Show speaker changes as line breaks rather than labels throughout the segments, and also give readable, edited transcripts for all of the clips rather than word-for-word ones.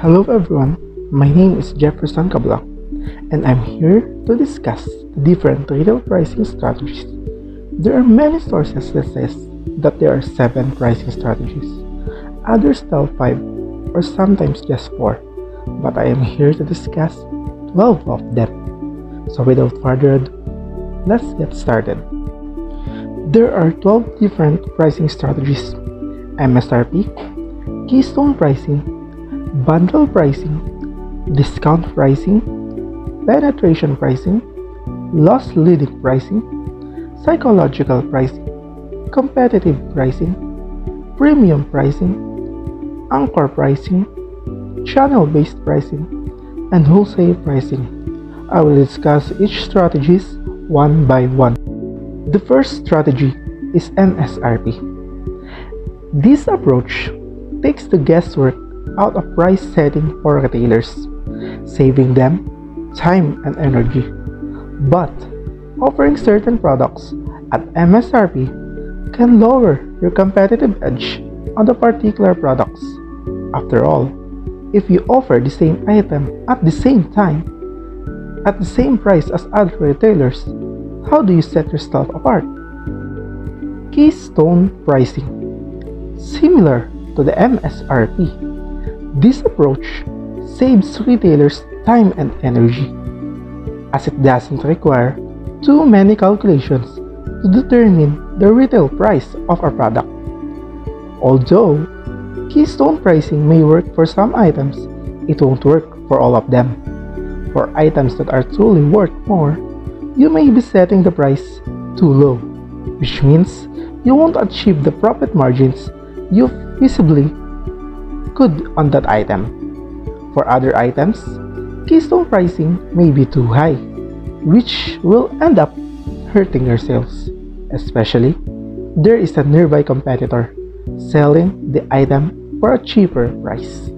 Hello everyone, my name is Jefferson Cablang and I'm here to discuss the different retail pricing strategies. There are many sources that says that there are 7 pricing strategies. Others tell 5 or sometimes just 4, but I am here to discuss 12 of them. So without further ado, let's get started. There are 12 different pricing strategies: MSRP, keystone pricing, bundle pricing, discount pricing, penetration pricing, loss leading pricing, psychological pricing, competitive pricing, premium pricing, anchor pricing, channel-based pricing, and wholesale pricing. I will discuss each strategies one by one. The first strategy is MSRP. This approach takes the guesswork out of price setting for retailers, saving them time and energy. But offering certain products at MSRP can lower your competitive edge on the particular products. After all, if you offer the same item at the same time, at the same price as other retailers, how do you set yourself apart? Keystone pricing. Similar to the MSRP, this approach saves retailers time and energy, as it doesn't require too many calculations to determine the retail price of a product. Although keystone pricing may work for some items, it won't work for all of them. For items that are truly worth more, you may be setting the price too low, which means you won't achieve the profit margins you feasibly could on that item. For other items, keystone pricing may be too high, which will end up hurting your sales, especially there is a nearby competitor selling the item for a cheaper price.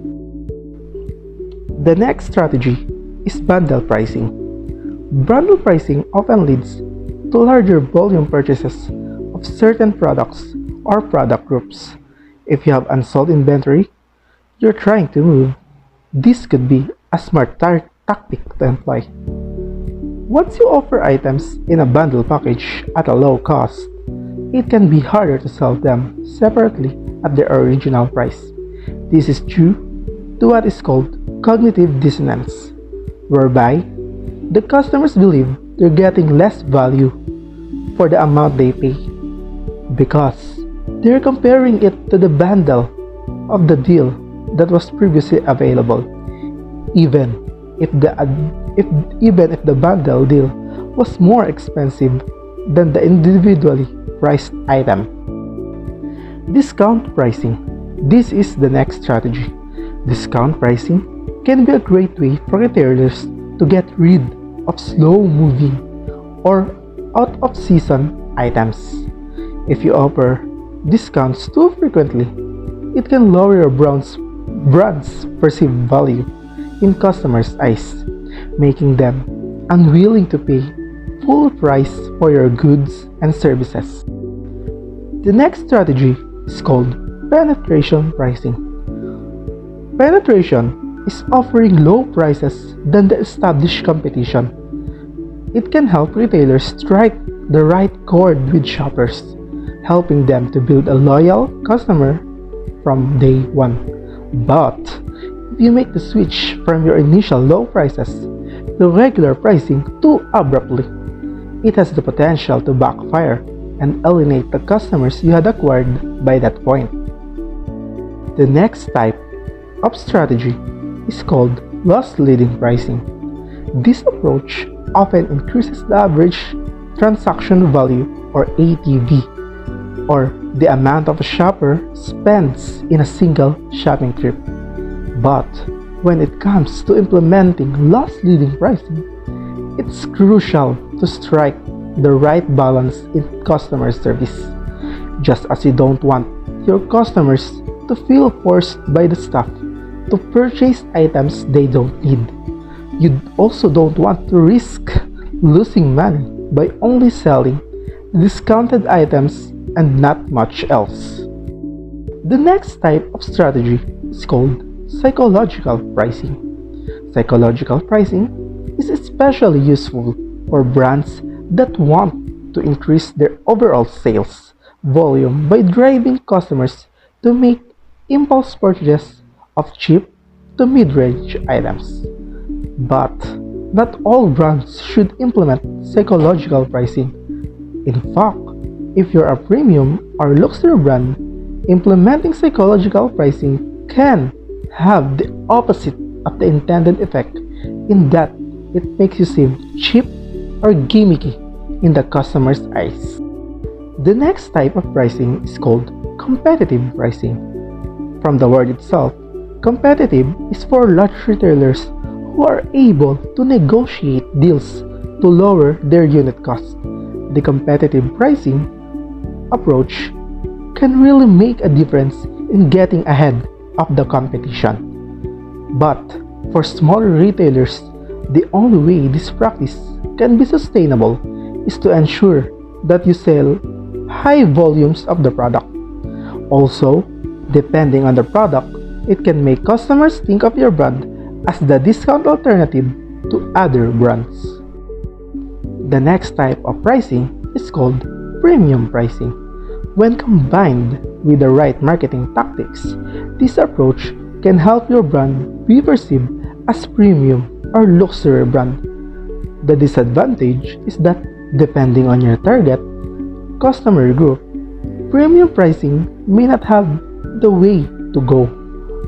The next strategy is bundle pricing. Bundle pricing often leads to larger volume purchases of certain products or product groups. If you have unsold inventory you're trying to move, this could be a smart tactic to employ. Once you offer items in a bundle package at a low cost, it can be harder to sell them separately at their original price. This is due to what is called cognitive dissonance, whereby the customers believe they're getting less value for the amount they pay because they're comparing it to the bundle of the deal that was previously available, even if the bundle deal was more expensive than the individually priced item. Discount pricing. This is the next strategy. Discount pricing can be a great way for retailers to get rid of slow-moving or out-of-season items. If you offer discounts too frequently, it can lower your brand's perceived value in customers' eyes, making them unwilling to pay full price for your goods and services. The next strategy is called penetration pricing. Penetration is offering low prices than the established competition. It can help retailers strike the right chord with shoppers, helping them to build a loyal customer from day one. But if you make the switch from your initial low prices to regular pricing too abruptly, it has the potential to backfire and alienate the customers you had acquired by that point. The next type of strategy is called loss leading pricing. This approach often increases the average transaction value, or ATV, or the amount of a shopper spends in a single shopping trip. But when it comes to implementing loss leading pricing, it's crucial to strike the right balance in customer service. Just as you don't want your customers to feel forced by the staff to purchase items they don't need, you also don't want to risk losing money by only selling discounted items and not much else. The next type of strategy is called psychological pricing. Psychological pricing is especially useful for brands that want to increase their overall sales volume by driving customers to make impulse purchases of cheap to mid-range items. But not all brands should implement psychological pricing. In fact, if you're a premium or luxury brand, implementing psychological pricing can have the opposite of the intended effect in that it makes you seem cheap or gimmicky in the customer's eyes. The next type of pricing is called competitive pricing. From the word itself, competitive is for large retailers who are able to negotiate deals to lower their unit cost. The competitive pricing approach can really make a difference in getting ahead of the competition. But for smaller retailers, the only way this practice can be sustainable is to ensure that you sell high volumes of the product. Also, depending on the product, it can make customers think of your brand as the discount alternative to other brands. The next type of pricing is called premium pricing. When combined with the right marketing tactics, this approach can help your brand be perceived as premium or luxury brand. The disadvantage is that depending on your target customer group, premium pricing may not have the way to go.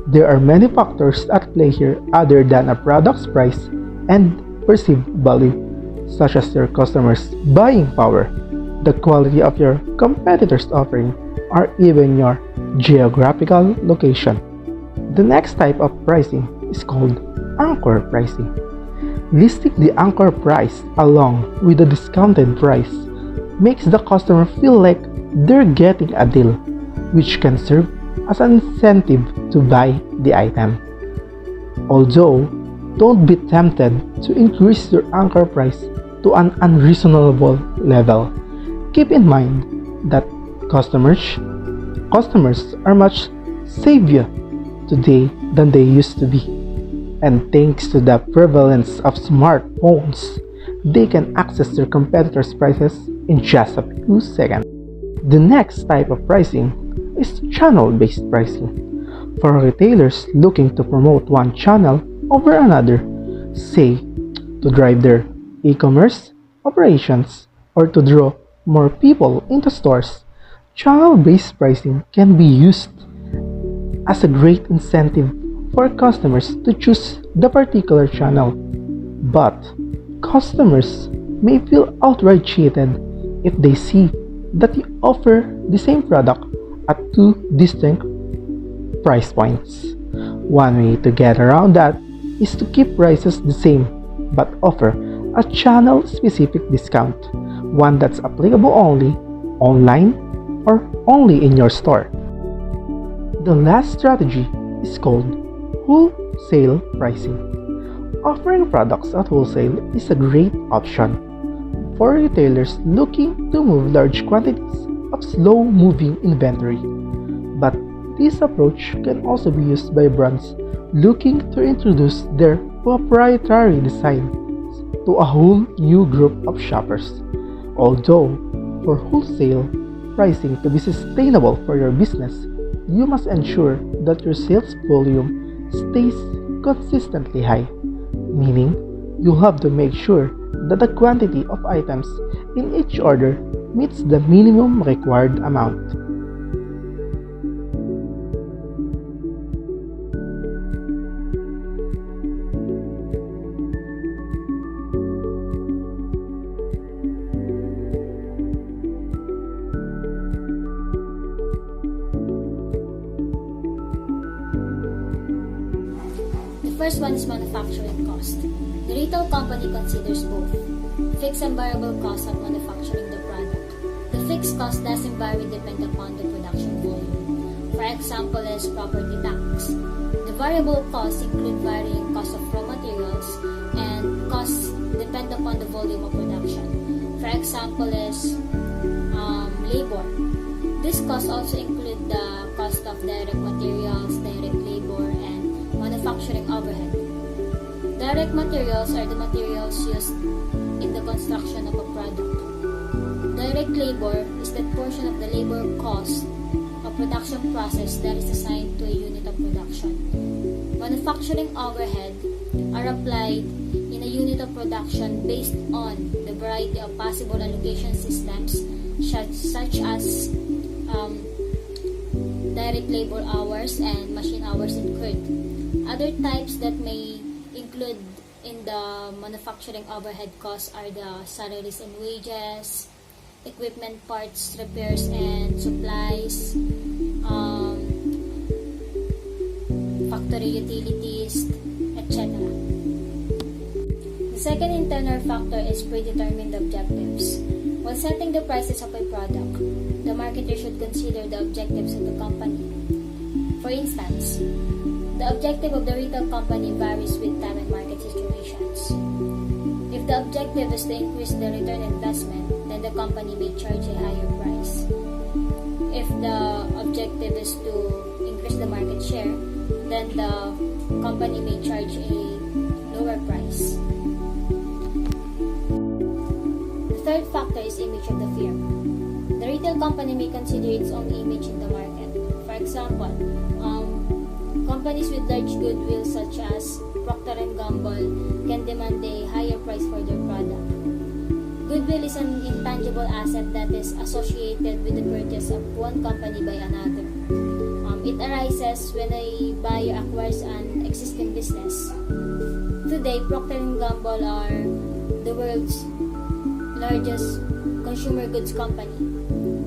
There are many factors at play here other than a product's price and perceived value, such as your customers' buying power, the quality of your competitors' offering, or even your geographical location. The next type of pricing is called anchor pricing. Listing the anchor price along with the discounted price makes the customer feel like they're getting a deal, which can serve as an incentive to buy the item. Although, don't be tempted to increase your anchor price to an unreasonable level. Keep in mind that customers are much savvier today than they used to be. And thanks to the prevalence of smartphones, they can access their competitors' prices in just a few seconds. The next type of pricing is channel-based pricing. For retailers looking to promote one channel over another, say to drive their e-commerce operations or to draw more people into stores, channel-based pricing can be used as a great incentive for customers to choose the particular channel. But customers may feel outright cheated if they see that you offer the same product at two distinct price points. One way to get around that is to keep prices the same but offer a channel-specific discount, one that's applicable only online or only in your store. The last strategy is called wholesale pricing. Offering products at wholesale is a great option for retailers looking to move large quantities of slow-moving inventory. But this approach can also be used by brands looking to introduce their proprietary designs to a whole new group of shoppers. Although, for wholesale pricing to be sustainable for your business, you must ensure that your sales volume stays consistently high, meaning you'll have to make sure that the quantity of items in each order meets the minimum required amount.
The first one is manufacturing cost. The retail company considers both fixed and variable costs of manufacturing the product. The fixed cost doesn't vary depending upon the production volume. For example, is property tax. The variable costs include varying costs of raw materials and costs depend upon the volume of production. For example, is labor. This cost also include the cost of direct materials, direct labor, and manufacturing overhead. Direct materials are the materials used in the construction of a product. Direct labor is that portion of the labor cost of production process that is assigned to a unit of production. Manufacturing overhead are applied in a unit of production based on the variety of possible allocation systems such as direct labor hours and machine hours incurred. Other types that may include in the manufacturing overhead costs are the salaries and wages, equipment parts, repairs and supplies, factory utilities, etc. The second internal factor is predetermined objectives. While setting the prices of a product, the marketer should consider the objectives of the company. For instance, the objective of the retail company varies with time and market situations. If the objective is to increase the return on investment, then the company may charge a higher price. If the objective is to increase the market share, then the company may charge a lower price. The third factor is image of the firm. The retail company may consider its own image in the market. For example, companies with large goodwill such as Procter & Gamble can demand a higher price for their product. Goodwill is an intangible asset that is associated with the purchase of one company by another. It arises when a buyer acquires an existing business. Today, Procter & Gamble are the world's largest consumer goods company.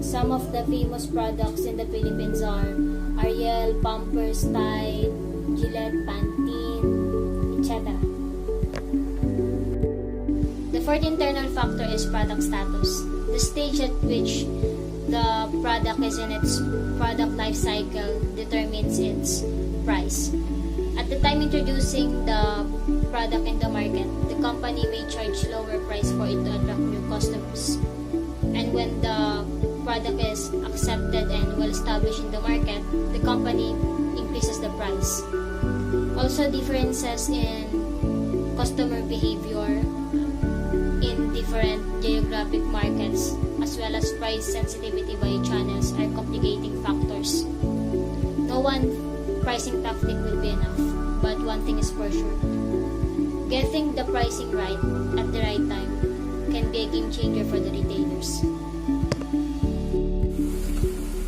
Some of the famous products in the Philippines are Ariel, Pampers, Tide, Gillette, Pantene, etc. The fourth internal factor is product status, the stage at which the product is in its product life cycle determines its price. At the time introducing the product in the market, the company may charge lower price for it to attract new customers. And when the product is accepted and well established in the market, the company increases the price. Also, differences in customer behavior in different geographic markets as well as price sensitivity by channels are complicating factors. No one pricing tactic will be enough, but one thing is for sure. Getting the pricing right at the right time can be a game changer for the retailers.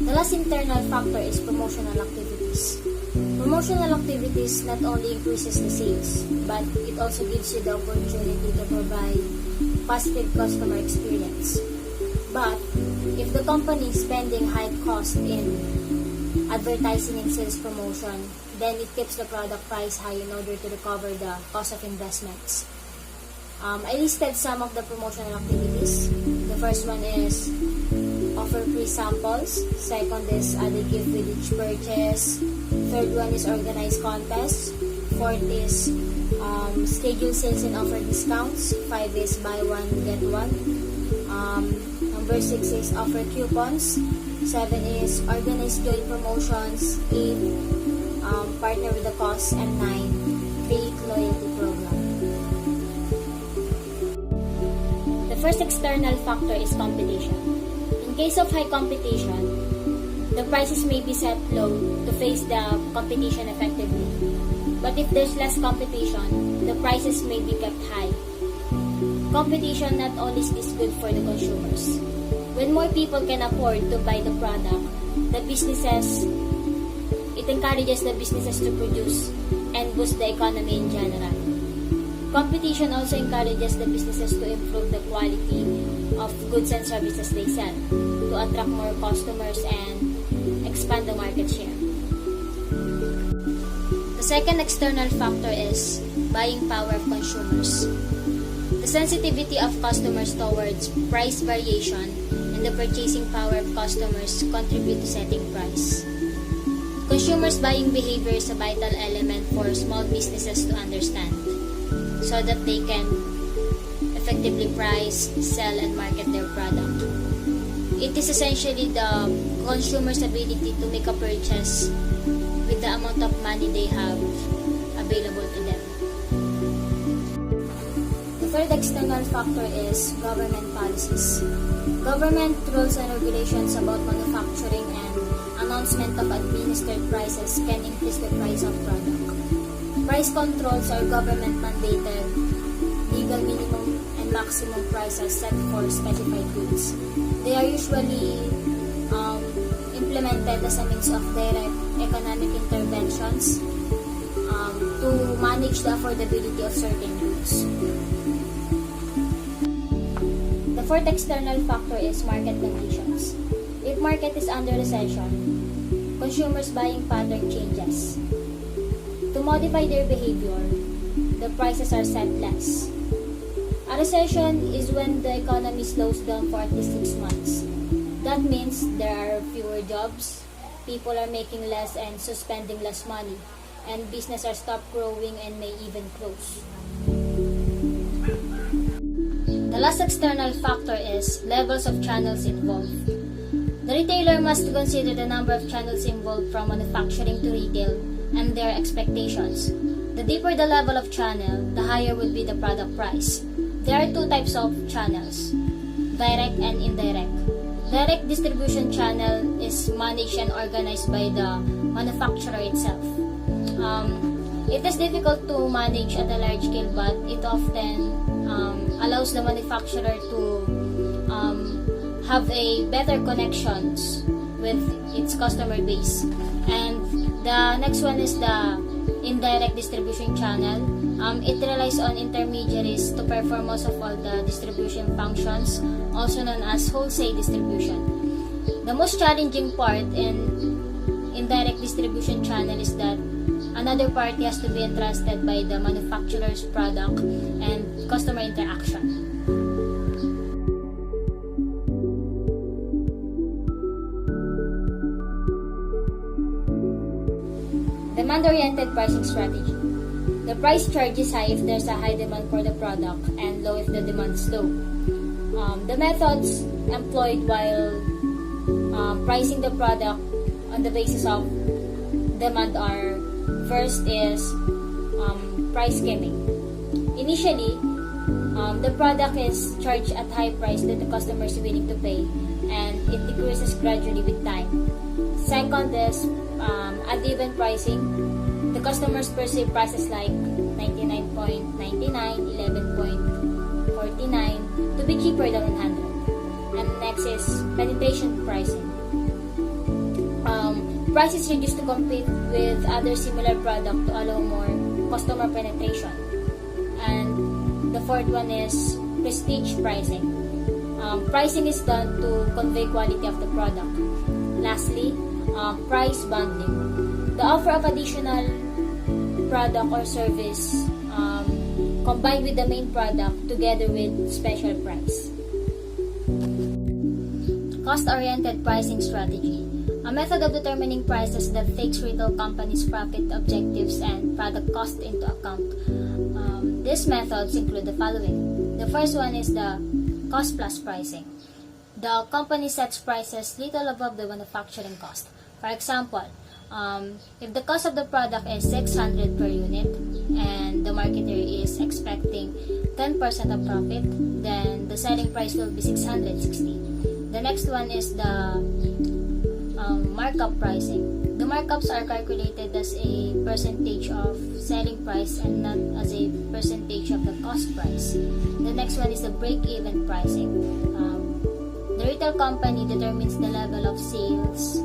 The last internal factor is promotional activities. Promotional activities not only increases the sales, but it also gives you the opportunity to provide positive customer experience. But if the company is spending high cost in advertising and sales promotion, then it keeps the product price high in order to recover the cost of investments. I listed some of the promotional activities. The first one is offer free samples. Second is add a gift with each purchase. Third one is organize contests. Fourth is schedule sales and offer discounts. 5 is buy one get one. Number 6 is offer coupons. 7 is organize joint promotions. 8 partner with the cause. And 9 create loyalty program. The first external factor is competition. In case of high competition, the prices may be set low to face the competition effectively. But if there's less competition, the prices may be kept high. Competition not only is good for the consumers. When more people can afford to buy the product, it encourages the businesses to produce and boost the economy in general. Competition also encourages the businesses to improve the quality of goods and services they sell, to attract more customers and expand the market share. The second external factor is buying power of consumers. The sensitivity of customers towards price variation and the purchasing power of customers contribute to setting price. Consumers' buying behavior is a vital element for small businesses to understand so that they can effectively price, sell, and market their product. It is essentially the consumer's ability to make a purchase with the amount of money they have available to them. The third external factor is government policies. Government rules and regulations about manufacturing and announcement of administered prices can increase the price of product. Price controls are government-mandated, legal minimum and maximum prices set for specified goods. They are usually implemented as a means of direct economic interventions to manage the affordability of certain goods. The fourth external factor is market conditions. If market is under recession, consumers' buying pattern changes. To modify their behavior, the prices are set less. A recession is when the economy slows down for at least 6 months. That means there are fewer jobs, people are making less and so spending less money, and business are stopped growing and may even close. The last external factor is levels of channels involved. The retailer must consider the number of channels involved from manufacturing to retail and their expectations. The deeper the level of channel, the higher will be the product price. There are two types of channels, direct and indirect. Direct distribution channel is managed and organized by the manufacturer itself. It is difficult to manage at a large scale, but it often allows the manufacturer to have a better connections with its customer base. And the next one is the indirect distribution channel. It relies on intermediaries to perform most of all the distribution functions, also known as wholesale distribution. The most challenging part in indirect distribution channel is that another party has to be entrusted by the manufacturer's product and customer interaction. Demand-oriented pricing strategy. The price charge is high if there's a high demand for the product and low if the demand is low. The methods employed while pricing the product on the basis of demand are: first is price skimming. Initially, the product is charged at high price that the customer is willing to pay, and it decreases gradually with time. Second is uneven pricing. The customers perceive prices like 99.99, 11.49 to be cheaper than 100. And next is penetration pricing. Price is reduced to compete with other similar product to allow more customer penetration. And the fourth one is prestige pricing. Pricing is done to convey quality of the product. Lastly, price bundling. The offer of additional product or service combined with the main product together with special price. Cost-oriented pricing strategy. A method of determining prices that takes retail companies' profit objectives and product cost into account. These methods include the following. The first one is the cost-plus pricing. The company sets prices little above the manufacturing cost. For example, if the cost of the product is 600 per unit and the marketer is expecting 10% of profit, then the selling price will be 660. The next one is the markup pricing. The markups are calculated as a percentage of selling price and not as a percentage of the cost price. The next one is the break-even pricing. The retail company determines the level of sales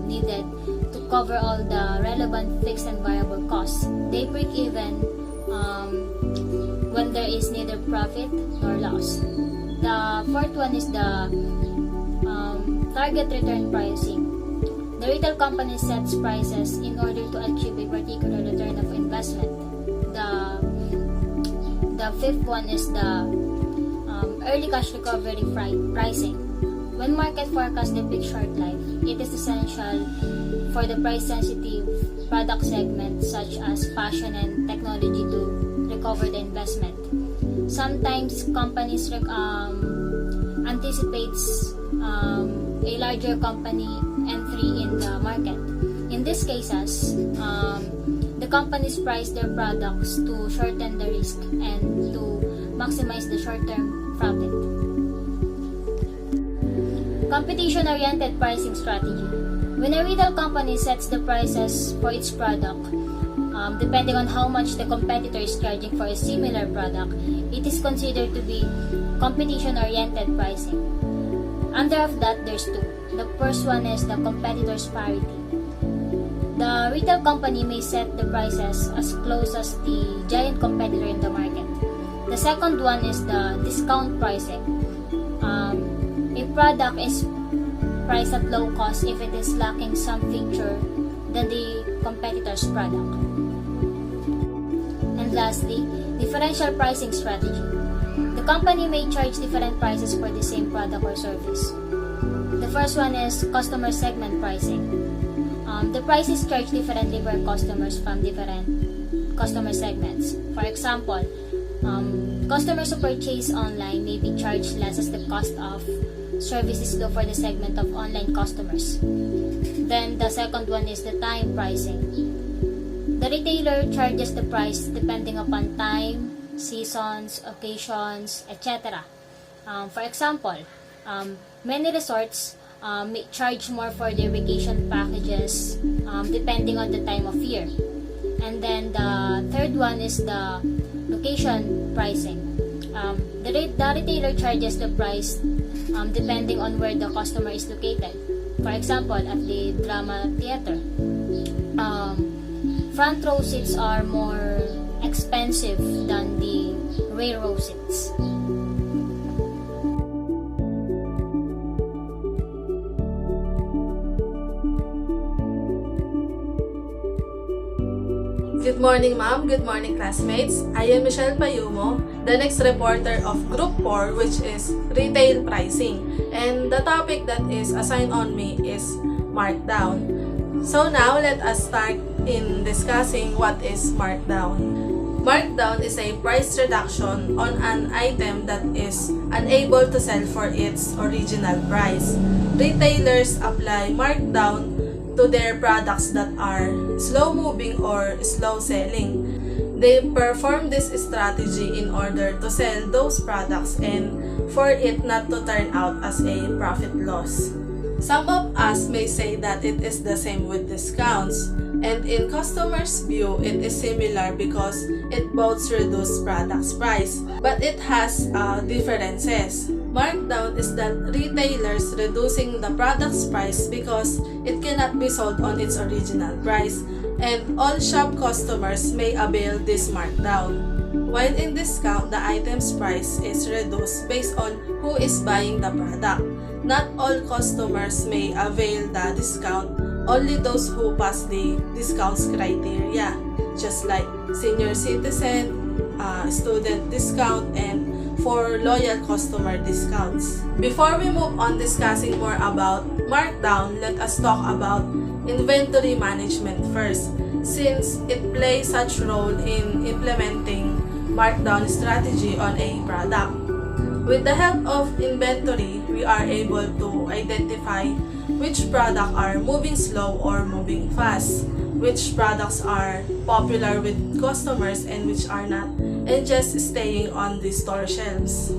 needed to cover all the relevant fixed and variable costs. They break even when there is neither profit nor loss. The fourth one is the target return pricing. The retail company sets prices in order to achieve a particular return of investment. The fifth one is the early cash recovery pricing. When market forecasts depict short life, it is essential for the price-sensitive product segments such as fashion and technology to recover the investment. Sometimes companies anticipates a larger company entry in the market. In these cases, the companies price their products to shorten the risk and to maximize the short-term profit. Competition-oriented pricing strategy. When a retail company sets the prices for its product, depending on how much the competitor is charging for a similar product, it is considered to be competition-oriented pricing. Under of that, there's two. The first one is the competitor's parity. The retail company may set the prices as close as the giant competitor in the market. The second one is the discount pricing. A product is priced at low cost if it is lacking some feature than the competitor's product. And lastly, differential pricing strategy. The company may charge different prices for the same product or service. The first one is customer segment pricing. The price is charged differently for customers from different customer segments. For example, customers who purchase online may be charged less as the cost of service is low for the segment of online customers. Then the second one is the time pricing. The retailer charges the price depending upon time, seasons, occasions, etc. For example, many resorts may charge more for their vacation packages depending on the time of year. And then the third one is the location pricing. The retailer charges the price depending on where the customer is located. For example, at the drama theater, front row seats are more expensive than the rear row seats.
Good morning, ma'am. Good morning, classmates. I am Michelle Payumo, the next reporter of Group 4, which is Retail Pricing. And the topic that is assigned on me is markdown. So now, let us start in discussing what is markdown. Markdown is a price reduction on an item that is unable to sell for its original price. Retailers apply markdown to their products that are slow-moving or slow-selling. They perform this strategy in order to sell those products and for it not to turn out as a profit loss. Some of us may say that it is the same with discounts, and in customers' view, it is similar because it both reduce products' price, but it has differences. Markdown is that retailers reducing the product's price because it cannot be sold on its original price, and all shop customers may avail this markdown. While in discount, the item's price is reduced based on who is buying the product. Not all customers may avail the discount, only those who pass the discounts criteria, just like senior citizen, student discount, and for loyal customer discounts. Before we move on discussing more about markdown, let us talk about inventory management first, since it plays such role in implementing markdown strategy on a product. With the help of inventory, we are able to identify which products are moving slow or moving fast, which products are popular with customers and which are not, and just staying on the store shelves.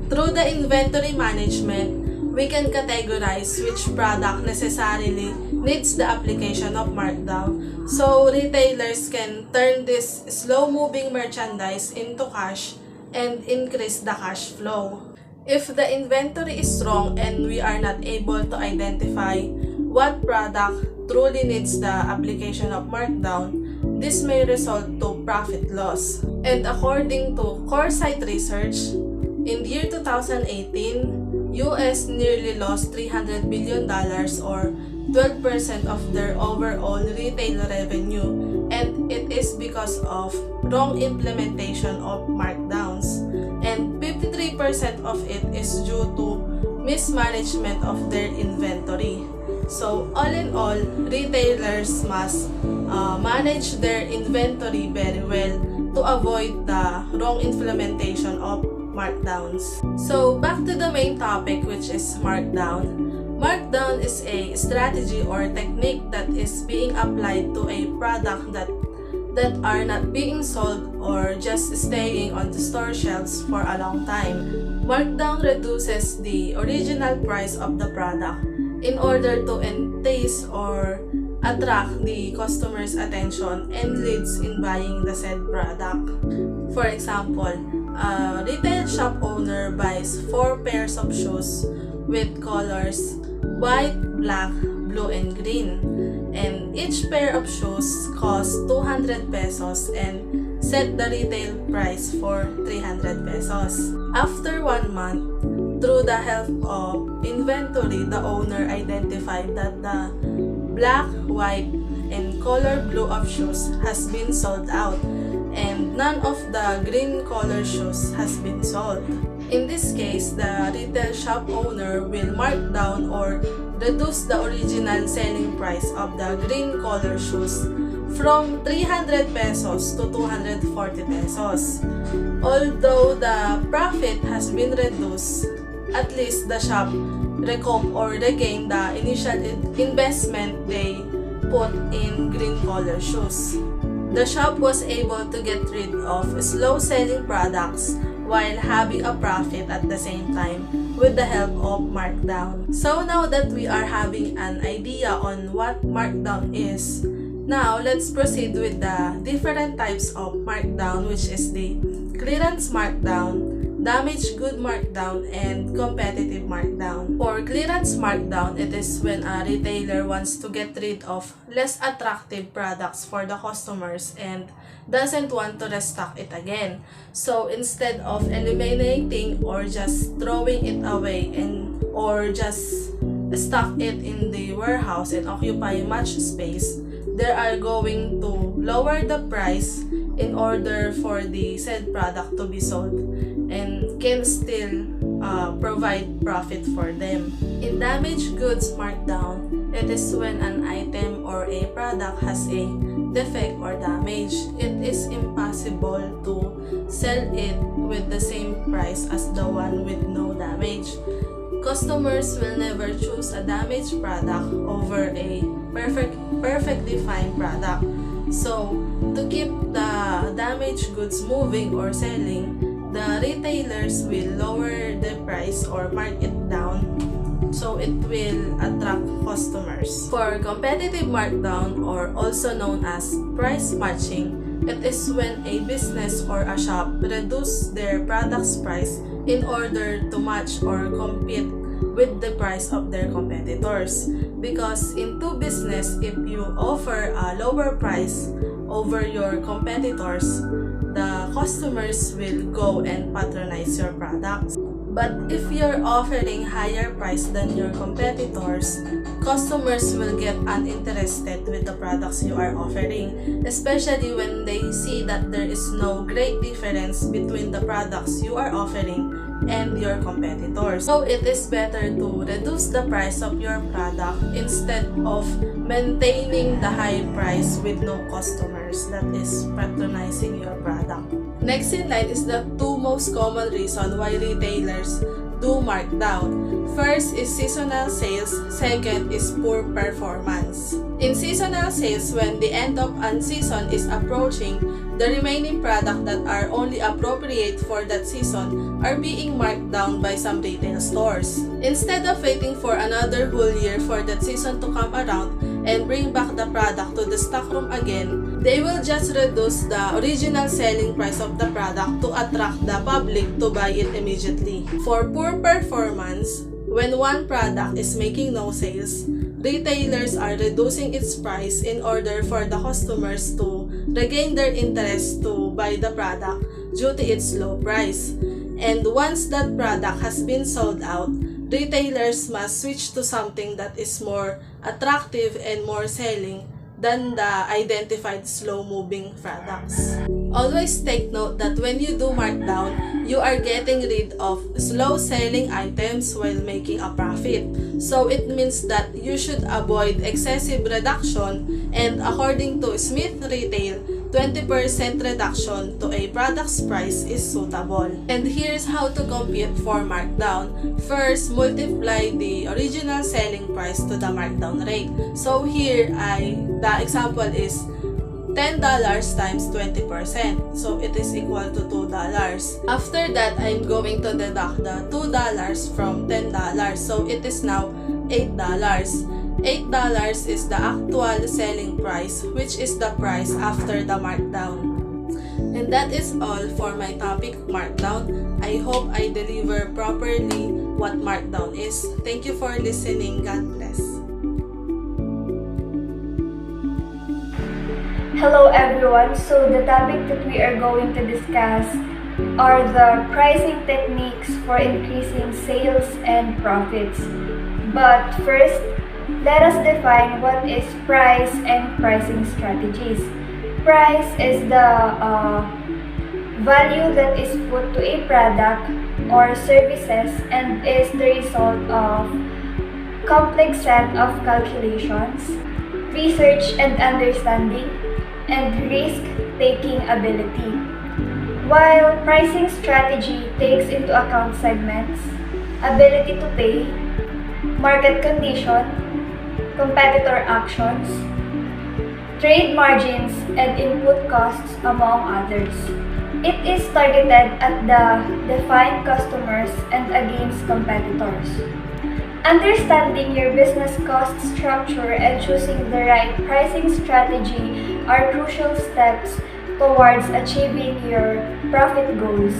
Through the inventory management, we can categorize which product necessarily needs the application of markdown, so retailers can turn this slow-moving merchandise into cash and increase the cash flow. If the inventory is strong and we are not able to identify what product truly needs the application of markdown, this may result to profit loss. And according to Coresight Research, in the year 2018, US nearly lost $300 billion or 12% of their overall retail revenue, and it is because of wrong implementation of markdowns, and 53% of it is due to mismanagement of their inventory. So all in all, retailers must manage their inventory very well to avoid the wrong implementation of markdowns. So back to the main topic, which is markdown. Markdown is a strategy or technique that is being applied to a product that that are not being sold or just staying on the store shelves for a long time. Markdown reduces the original price of the product in order to entice or attract the customer's attention and leads in buying the said product. For example, a retail shop owner buys 4 pairs of shoes with colors white, black, blue, and green. And each pair of shoes costs 200 pesos and set the retail price for 300 pesos. After 1 month, through the help of inventory, the owner identified that the black, white, and color blue of shoes has been sold out, and none of the green color shoes has been sold. In this case, the retail shop owner will mark down or reduce the original selling price of the green color shoes from 300 pesos to 240 pesos. Although the profit has been reduced, at least the shop recoup or regain the initial investment they put in green color shoes. The shop was able to get rid of slow selling products while having a profit at the same time with the help of markdown. So now that we are having an idea on what markdown is, now let's proceed with the different types of markdown, which is the clearance markdown, damaged good markdown, and competitive markdown. For clearance markdown, it is when a retailer wants to get rid of less attractive products for the customers and doesn't want to restock it again. So instead of eliminating or just throwing it away or just stock it in the warehouse and occupy much space, they are going to lower the price in order for the said product to be sold and can still provide profit for them. In damaged goods markdown, it is when an item or a product has a defect or damage. It is impossible to sell it with the same price as the one with no damage. Customers will never choose a damaged product over a perfectly fine product. So, to keep the damaged goods moving or selling, the retailers will lower the price or mark it down so it will attract customers. For competitive markdown, or also known as price matching, it is when a business or a shop reduce their product's price in order to match or compete with the price of their competitors. Because into business, if you offer a lower price over your competitors, the customers will go and patronize your products. But if you're offering higher price than your competitors, customers will get uninterested with the products you are offering, especially when they see that there is no great difference between the products you are offering and your competitors. So it is better to reduce the price of your product instead of maintaining the high price with no customers that is patronizing your product. Next in line is the 2 most common reasons why retailers do markdown. First is seasonal sales, second is poor performance. In seasonal sales, when the end of an season is approaching, the remaining products that are only appropriate for that season are being marked down by some retail stores. Instead of waiting for another whole year for that season to come around and bring back the product to the stockroom again, they will just reduce the original selling price of the product to attract the public to buy it immediately. For poor performance, when one product is making no sales, retailers are reducing its price in order for the customers to regain their interest to buy the product due to its low price. And once that product has been sold out, retailers must switch to something that is more attractive and more selling than the identified slow-moving products. Always take note that when you do markdown, you are getting rid of slow-selling items while making a profit. So it means that you should avoid excessive reduction, and according to Smith Retail, 20% reduction to a product's price is suitable. And here's how to compute for markdown. First, multiply the original selling price to the markdown rate. So here, the example is $10 times 20%. So it is equal to $2. After that, I'm going to deduct the $2 from $10. So it is now $8. $8 is the actual selling price, which is the price after the markdown. And that is all for my topic, markdown. I hope I deliver properly what markdown is. Thank you for listening. God bless.
Hello everyone, so the topic that we are going to discuss are the pricing techniques for increasing sales and profits. But first, let us define what is price and pricing strategies. Price is the value that is put to a product or services and is the result of complex set of calculations, research and understanding, and risk-taking ability. While pricing strategy takes into account segments, ability to pay, market condition, competitor actions, trade margins, and input costs, among others. It is targeted at the defined customers and against competitors. Understanding your business cost structure and choosing the right pricing strategy are crucial steps towards achieving your profit goals.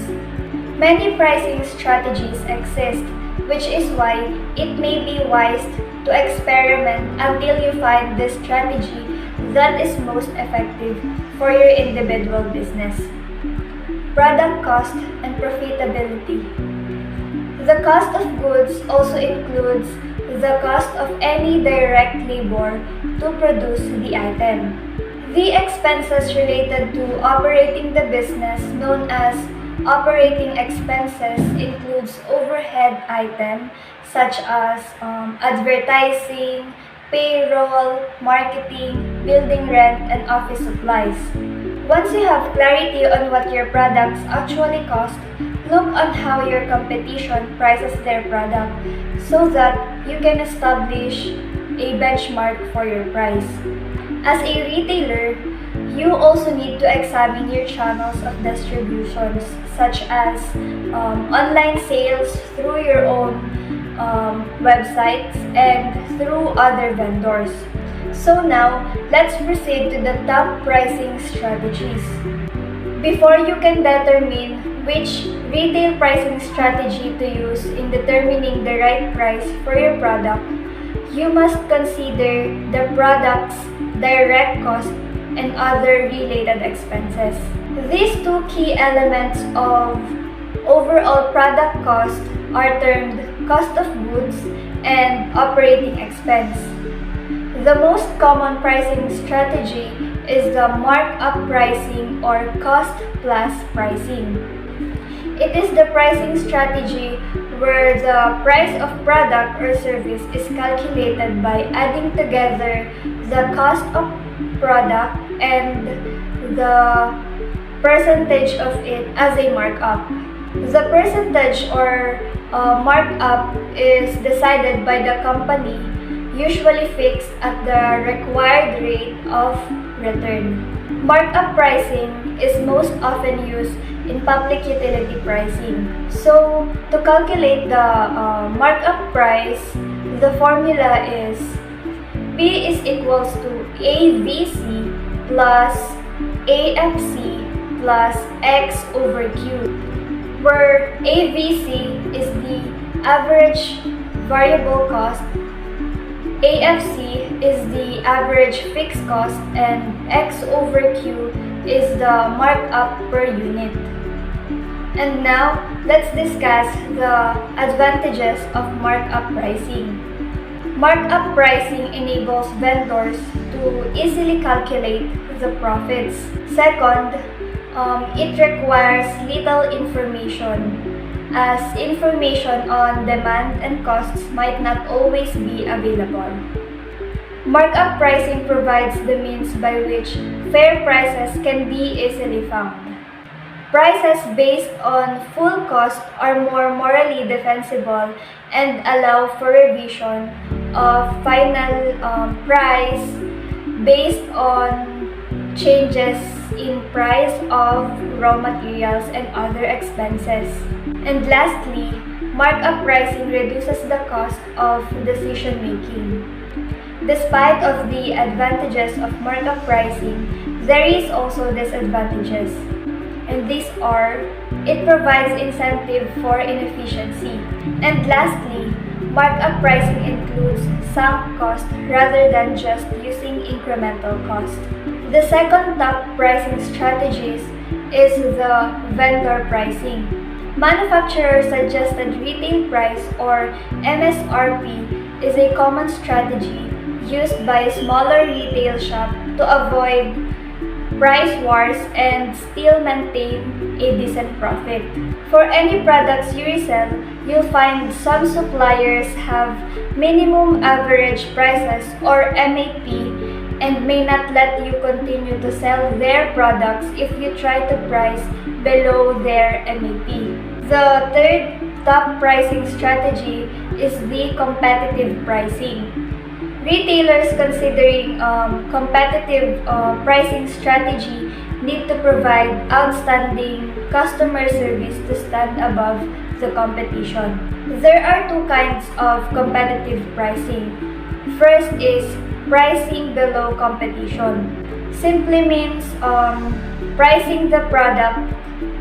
Many pricing strategies exist, which is why it may be wise to experiment until you find the strategy that is most effective for your individual business. Product cost and profitability. The cost of goods also includes the cost of any direct labor to produce the item. The expenses related to operating the business, known as operating expenses, includes overhead items such as advertising, payroll, marketing, building rent, and office supplies. Once you have clarity on what your products actually cost, look on how your competition prices their product so that you can establish a benchmark for your price. As a retailer, you also need to examine your channels of distributions such as online sales through your own websites and through other vendors. So now, let's proceed to the top pricing strategies. Before you can determine which retail pricing strategy to use in determining the right price for your product, you must consider the product's direct cost and other related expenses. These two key elements of overall product cost are termed cost of goods and operating expense. The most common pricing strategy is the markup pricing or cost plus pricing. It is the pricing strategy where the price of product or service is calculated by adding together the cost of product and the percentage of it as a markup. The percentage or markup is decided by the company, usually fixed at the required rate of return. Markup pricing is most often used in public utility pricing. So, to calculate the markup price, the formula is P is equals to AVC plus AFC plus X over Q, where AVC is the average variable cost, AFC is the average fixed cost, and X over Q is the markup per unit. And now, let's discuss the advantages of markup pricing. Markup pricing enables vendors to easily calculate the profits. Second, it requires little information, as information on demand and costs might not always be available. Markup pricing provides the means by which fair prices can be easily found. Prices based on full cost are more morally defensible and allow for revision of final price based on changes in price of raw materials and other expenses. And lastly, markup pricing reduces the cost of decision making. Despite of the advantages of markup pricing, there is also disadvantages. And these are, it provides incentive for inefficiency. And lastly, markup pricing includes sunk cost rather than just using incremental cost. The second top pricing strategies is the vendor pricing. Manufacturer suggested retail price or MSRP is a common strategy used by smaller retail shops to avoid price wars and still maintain a decent profit. For any products you resell, you'll find some suppliers have minimum average prices or MAP and may not let you continue to sell their products if you try to price below their MAP. The third top pricing strategy is the competitive pricing. Retailers considering competitive pricing strategy need to provide outstanding customer service to stand above the competition. There are two kinds of competitive pricing. First is pricing below competition. Simply means pricing the product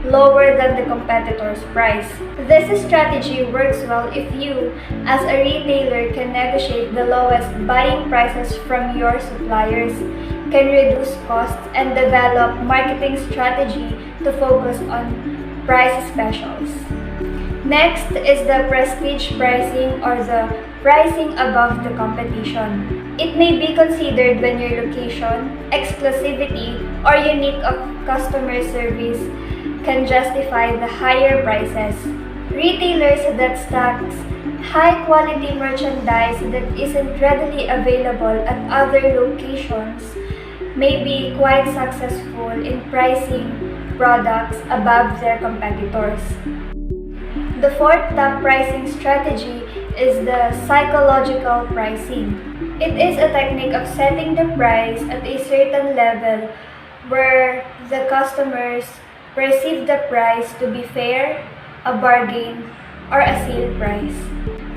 lower than the competitor's price. This strategy works well if you, as a retailer, can negotiate the lowest buying prices from your suppliers, can reduce costs, and develop marketing strategy to focus on price specials. Next is the prestige pricing or the pricing above the competition. It may be considered when your location, exclusivity, or unique of customer service can justify the higher prices. Retailers that stocks high-quality merchandise that isn't readily available at other locations may be quite successful in pricing products above their competitors. The fourth top pricing strategy is the psychological pricing. It is a technique of setting the price at a certain level where the customers perceive the price to be fair, a bargain, or a sale price.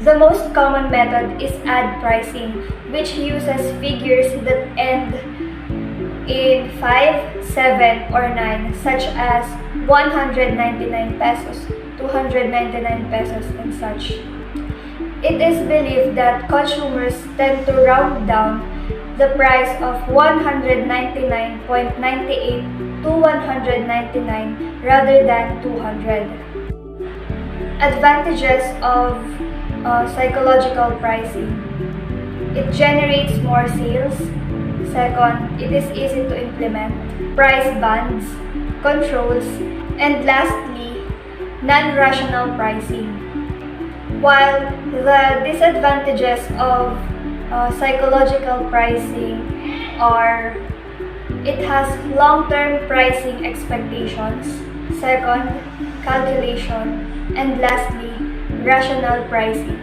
The most common method is ad pricing, which uses figures that end in 5, 7, or 9, such as 199 pesos, 299 pesos, and such. It is believed that consumers tend to round down the price of 199.98 to 199 rather than 200. Advantages of psychological pricing. It generates more sales. Second, it is easy to implement. Price bands, controls, and lastly, non-rational pricing. While the disadvantages of psychological pricing are it has long-term pricing expectations, second, calculation, and lastly, rational pricing.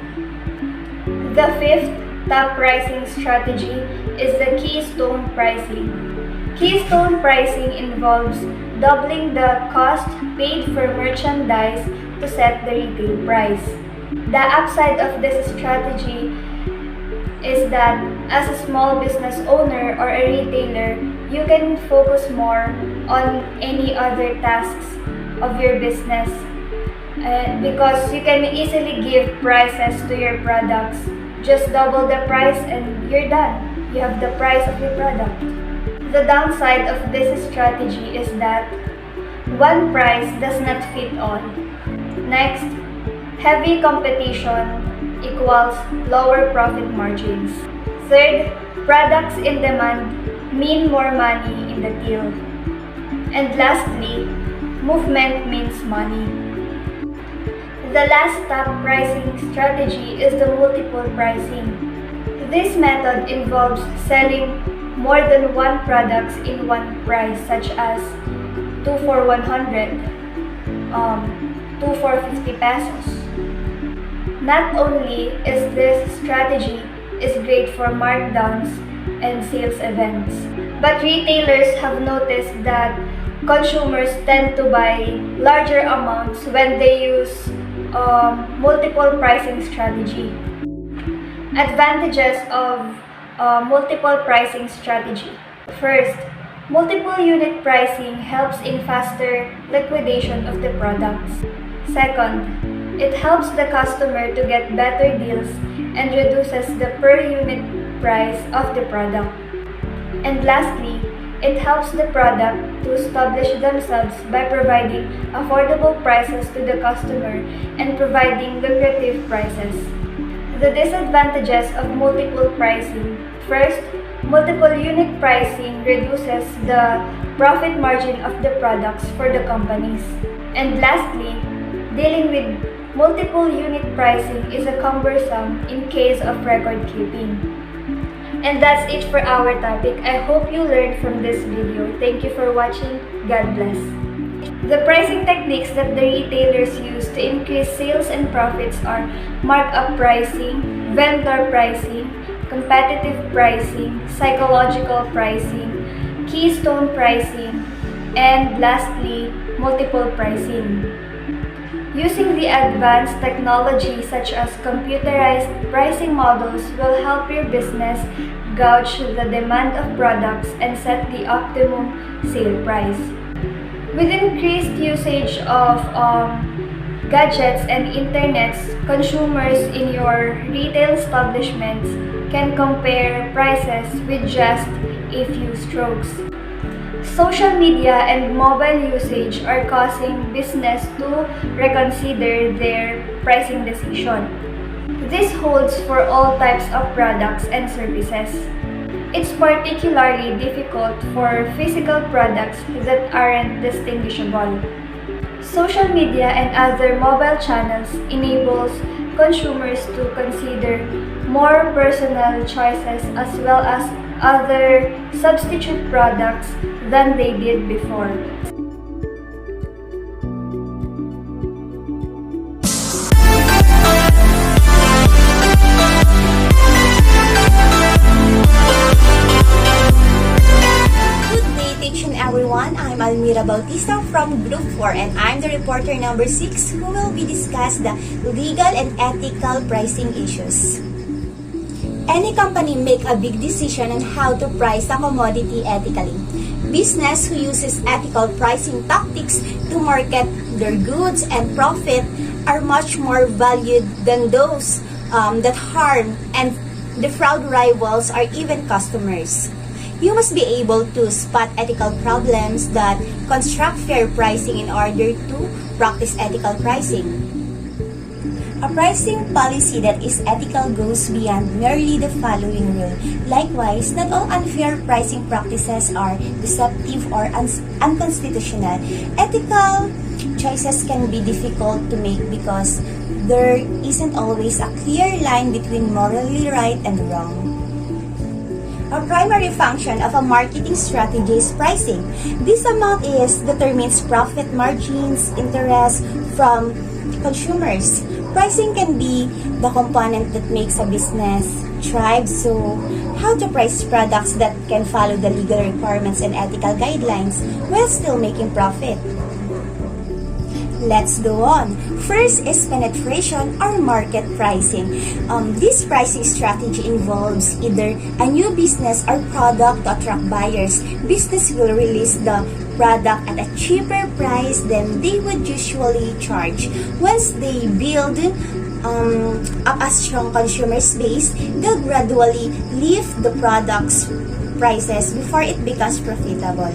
The fifth top pricing strategy is the keystone pricing. Keystone pricing involves doubling the cost paid for merchandise to set the retail price. The upside of this strategy is that as a small business owner or a retailer, you can focus more on any other tasks of your business because you can easily give prices to your products. Just double the price and you're done. You have the price of your product. The downside of this strategy is that one price does not fit all. Next, heavy competition equals lower profit margins. Third, products in demand mean more money in the till. And lastly, movement means money. The last top pricing strategy is the multiple pricing. This method involves selling more than one product in one price, such as 2 for 100, 2 for 50 pesos. Not only is this strategy is great for markdowns and sales events, But retailers have noticed that consumers tend to buy larger amounts when they use multiple pricing strategy. Advantages of multiple pricing strategy. First, multiple unit pricing helps in faster liquidation of the products. Second, it helps the customer to get better deals and reduces the per unit price of the product. And lastly, it helps the product to establish themselves by providing affordable prices to the customer and providing lucrative prices. The disadvantages of multiple pricing. First, multiple unit pricing reduces the profit margin of the products for the companies. And lastly, dealing with multiple unit pricing is a cumbersome in case of record keeping. And that's it for our topic. I hope you learned from this video. Thank you for watching. God bless. The pricing techniques that the retailers use to increase sales and profits are markup pricing, vendor pricing, competitive pricing, psychological pricing, keystone pricing, and lastly, multiple pricing. Using the advanced technology such as computerized pricing models will help your business gauge the demand of products and set the optimum sale price. With increased usage of gadgets and internets, consumers in your retail establishments can compare prices with just a few strokes. Social media and mobile usage are causing business to reconsider their pricing decision. This holds for all types of products and services. It's particularly difficult for physical products that aren't distinguishable. Social media and other mobile channels enables consumers to consider more personal choices as well as other substitute products than they did before.
Everyone, I'm Almira Bautista from Group 4 and I'm the reporter number 6 who will be discuss the legal and ethical pricing issues. Any company make a big decision on how to price a commodity ethically. Business who uses ethical pricing tactics to market their goods and profit are much more valued than those that harm and defraud rivals or even customers. You must be able to spot ethical problems that construct fair pricing in order to practice ethical pricing. A pricing policy that is ethical goes beyond merely the following rule. Likewise, not all unfair pricing practices are deceptive or unconstitutional. Ethical choices can be difficult to make because there isn't always a clear line between morally right and wrong. A primary function of a marketing strategy is pricing. This amount determines profit margins, interest from consumers. Pricing can be the component that makes a business thrive. So, how to price products that can follow the legal requirements and ethical guidelines while still making profit? Let's go on. First is penetration or market pricing. This pricing strategy involves either a new business or product to attract buyers. Business will release the product at a cheaper price than they would usually charge. Once they build up a strong consumer base, they'll gradually lift the product's prices before it becomes profitable.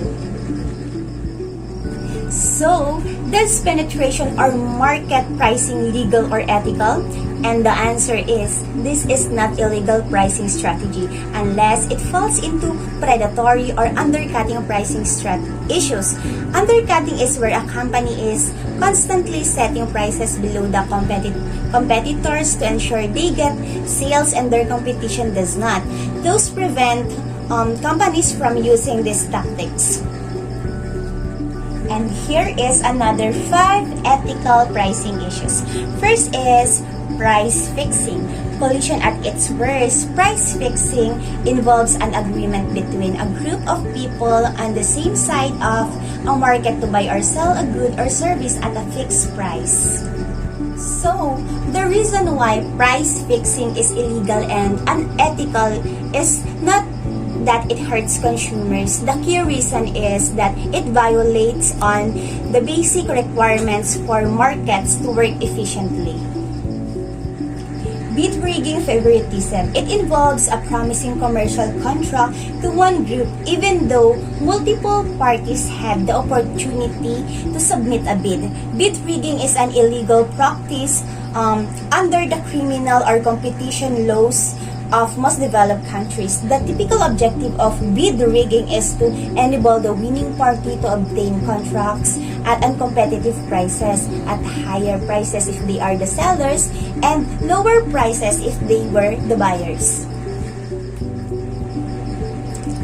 So, does penetration or market pricing legal or ethical? And the answer is, this is not illegal pricing strategy unless it falls into predatory or undercutting pricing issues. Undercutting is where a company is constantly setting prices below the competitors to ensure they get sales and their competition does not. Those prevent companies from using these tactics. And here is another 5 ethical pricing issues. First is price fixing. Collision at its worst, price fixing involves an agreement between a group of people on the same side of a market to buy or sell a good or service at a fixed price. So, the reason why price fixing is illegal and unethical is not that it hurts consumers. The key reason is that it violates on the basic requirements for markets to work efficiently. Bid rigging favoritism. It involves a promising commercial contract to one group even though multiple parties have the opportunity to submit a bid. Bid rigging is an illegal practice under the criminal or competition laws of most developed countries. The typical objective of bid rigging is to enable the winning party to obtain contracts at uncompetitive prices, at higher prices if they are the sellers, and lower prices if they were the buyers.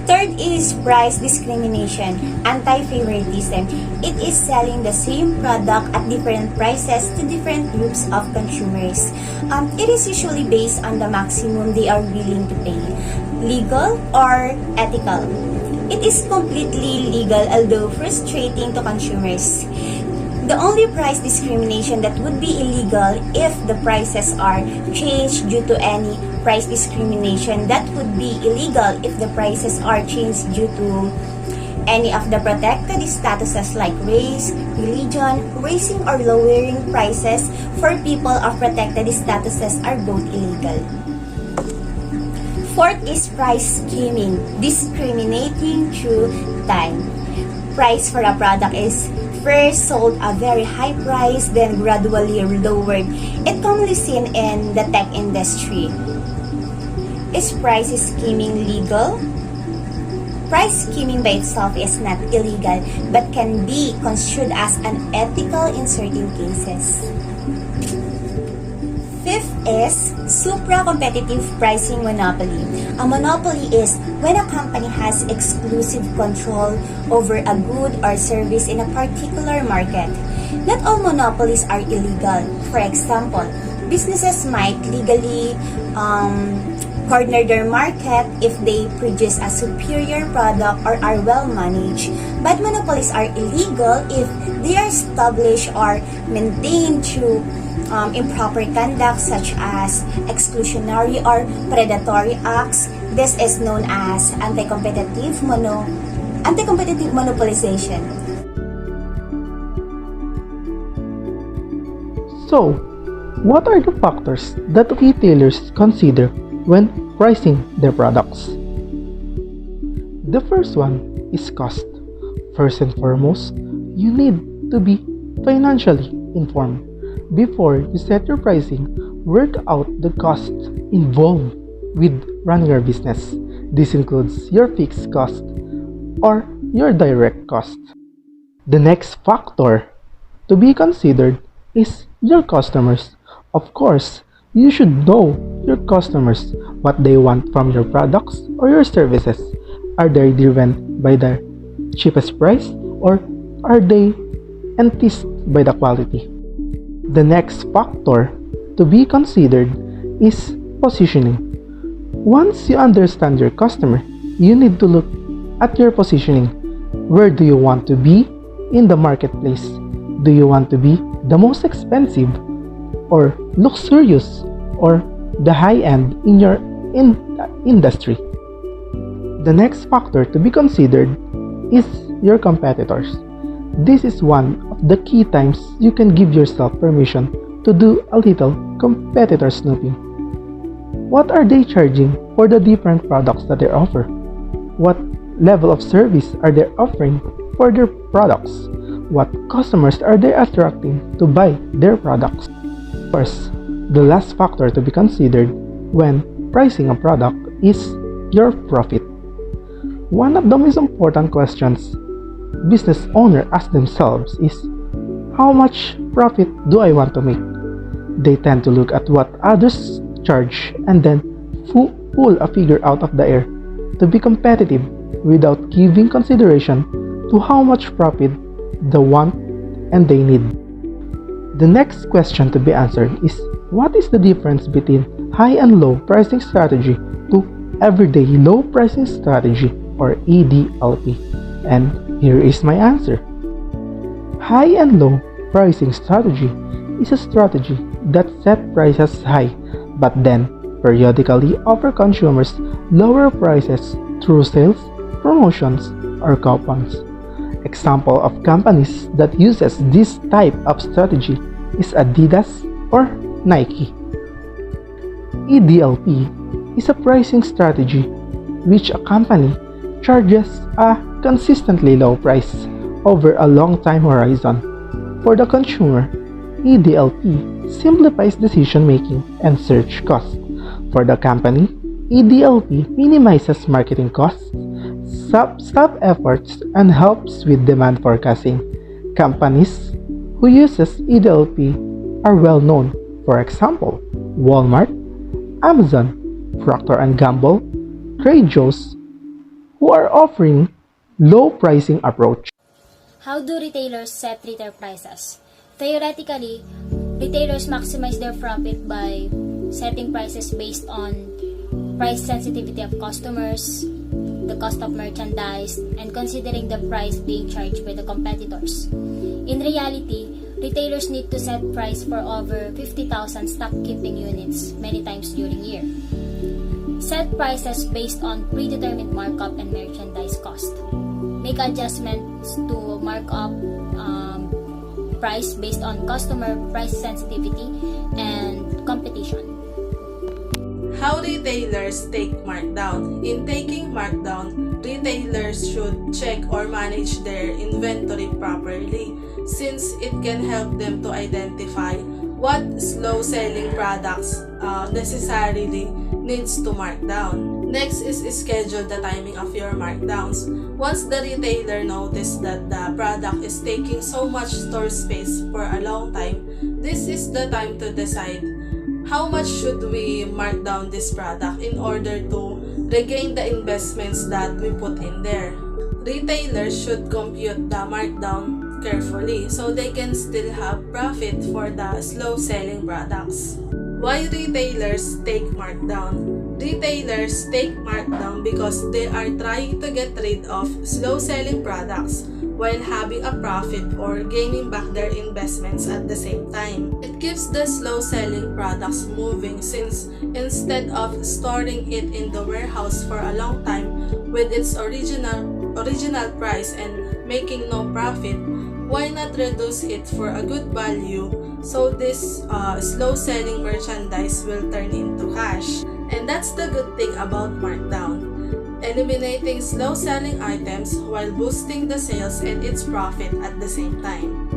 Third is price discrimination, anti-favoritism. It is selling the same product at different prices to different groups of consumers. It is usually based on the maximum they are willing to pay. Legal or ethical? It is completely legal, although frustrating to consumers. The only price discrimination that would be illegal if the prices are changed due to any price discrimination. That would be illegal if the prices are changed due to any of the protected statuses like race, religion. Raising or lowering prices for people of protected statuses are both illegal. Fourth is price skimming, discriminating through time. Price for a product is first sold a very high price, then gradually lowered. It commonly seen in the tech industry. Is price skimming legal? Price skimming by itself is not illegal, but can be construed as unethical in certain cases. Fifth is supra-competitive pricing monopoly. A monopoly is when a company has exclusive control over a good or service in a particular market. Not all monopolies are illegal. For example, businesses might legally corner their market if they produce a superior product or are well managed. But monopolies are illegal if they are established or maintained through improper conduct such as exclusionary or predatory acts. This is known as anti-competitive monopolization.
So, what are the factors that retailers consider when pricing their products? The first one is cost. First and foremost, you need to be financially informed. Before you set your pricing, work out the costs involved with running your business. This includes your fixed cost or your direct cost. The next factor to be considered is your customers. Of course, you should know your customers, what they want from your products or your services. Are they driven by the cheapest price or are they enticed by the quality? The next factor to be considered is positioning. Once you understand your customer, you need to look at your positioning. Where do you want to be in the marketplace? Do you want to be the most expensive or luxurious or the high end in your industry? The next factor to be considered is your competitors. This is one of the key times you can give yourself permission to do a little competitor snooping. What are they charging for the different products that they offer? What level of service are they offering for their products? What customers are they attracting to buy their products? Of course, the last factor to be considered when pricing a product is your profit. One of the most important questions business owners ask themselves is, how much profit do I want to make? They tend to look at what others charge and then pull a figure out of the air to be competitive without giving consideration to how much profit they want and they need. The next question to be answered is, What is the difference between high and low pricing strategy to everyday low pricing strategy or EDLP? And here is my answer. High and low pricing strategy is a strategy that set prices high but then periodically offer consumers lower prices through sales, promotions, or coupons. Example of companies that uses this type of strategy is Adidas or Nike. EDLP is a pricing strategy which a company charges a consistently low price over a long time horizon. For the consumer, EDLP simplifies decision making and search costs. For the company, EDLP minimizes marketing costs, staff efforts, and helps with demand forecasting. Companies who uses EDLP are well known. For example, Walmart, Amazon, Procter & Gamble, trade shows who are offering low pricing approach.
How do retailers set retail prices? Theoretically, retailers maximize their profit by setting prices based on price sensitivity of customers, the cost of merchandise, and considering the price being charged by the competitors. In reality, retailers need to set price for over 50,000 stock keeping units many times during year. Set prices based on predetermined markup and merchandise cost. Make adjustments to markup price based on customer price sensitivity and competition.
How retailers take markdown. In taking markdown, retailers should check or manage their inventory properly since it can help them to identify what slow-selling products necessarily needs to mark down. Next is schedule the timing of your markdowns. Once the retailer notices that the product is taking so much store space for a long time, this is the time to decide how much should we mark down this product in order to regain the investments that we put in there. Retailers should compute the markdown carefully so they can still have profit for the slow-selling products. Why retailers take markdown? Retailers take markdown because they are trying to get rid of slow-selling products while having a profit or gaining back their investments at the same time. It keeps the slow-selling products moving since instead of storing it in the warehouse for a long time with its original price and making no profit, why not reduce it for a good value so this slow-selling merchandise will turn into cash? And that's the good thing about markdown. Eliminating slow-selling items while boosting the sales and its profit at the same time.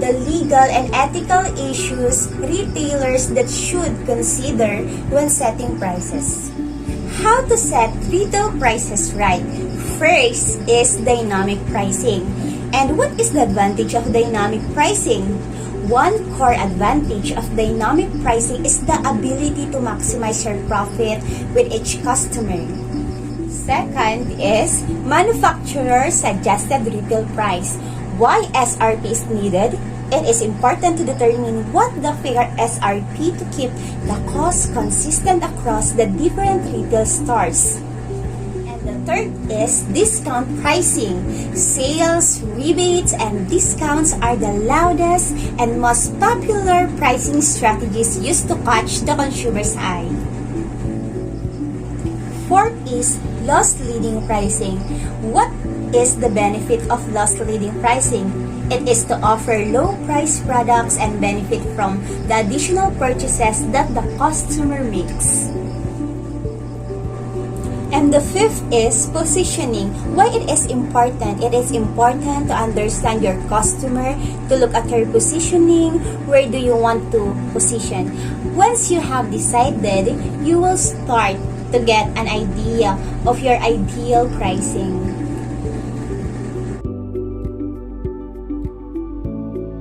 The legal and ethical issues retailers that should consider when setting prices. How to set retail prices right? First is dynamic pricing. And what is the advantage of dynamic pricing? One core advantage of dynamic pricing is the ability to maximize your profit with each customer. Second is manufacturer suggested retail price. Why SRP is needed? It is important to determine what the fair SRP to keep the cost consistent across the different retail stores. The third is discount pricing. Sales, rebates, and discounts are the loudest and most popular pricing strategies used to catch the consumer's eye. Fourth is loss leading pricing. What is the benefit of loss leading pricing? It is to offer low price products and benefit from the additional purchases that the customer makes. And the fifth is positioning. Why it is important? It is important to understand your customer, to look at your positioning, where do you want to position. Once you have decided, you will start to get an idea of your ideal pricing.